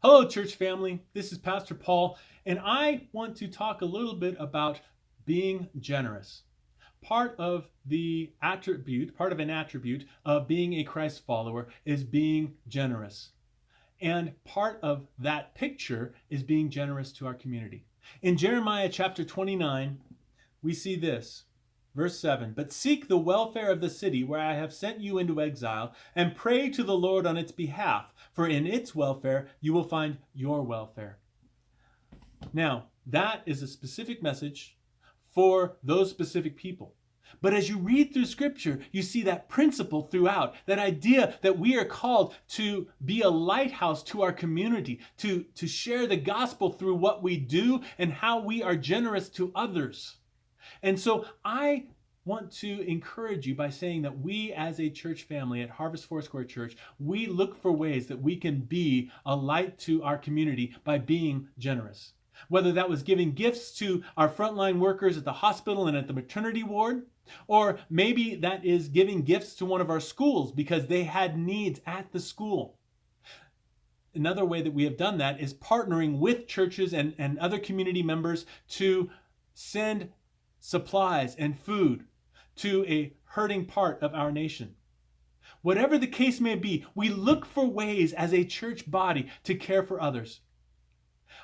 Hello, church family. This is Pastor Paul, and I want to talk a little bit about being generous. Part of an attribute of being a Christ follower is being generous. And part of that picture is being generous to our community. In Jeremiah chapter 29, we see this. Verse 7, but seek the welfare of the city where I have sent you into exile, and pray to the Lord on its behalf, for in its welfare you will find your welfare. Now, that is a specific message for those specific people. But as you read through Scripture, you see that principle throughout, that idea that we are called to be a lighthouse to our community, to share the gospel through what we do and how we are generous to others. And so I want to encourage you by saying that we as a church family at Harvest Foursquare Church, we look for ways that we can be a light to our community by being generous. Whether that was giving gifts to our frontline workers at the hospital and at the maternity ward, or maybe that is giving gifts to one of our schools because they had needs at the school. Another way that we have done that is partnering with churches and other community members to send supplies and food to a hurting part of our nation. Whatever the case may be, we look for ways as a church body to care for others.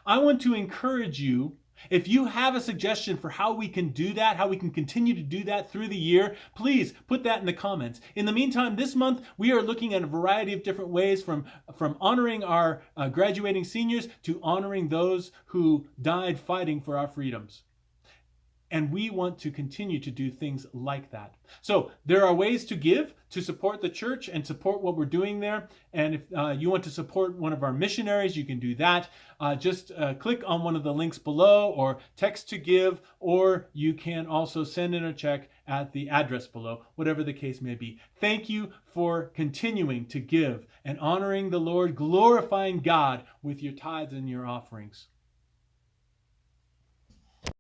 I want to encourage you, if you have a suggestion for how we can do that, how we can continue to do that through the year, please put that in the comments. In the meantime, this month, we are looking at a variety of different ways from honoring our graduating seniors to honoring those who died fighting for our freedoms. And we want to continue to do things like that. So there are ways to give to support the church and support what we're doing there. And if you want to support one of our missionaries, you can do that. Just click on one of the links below or text to give, or you can also send in a check at the address below, whatever the case may be. Thank you for continuing to give and honoring the Lord, glorifying God with your tithes and your offerings.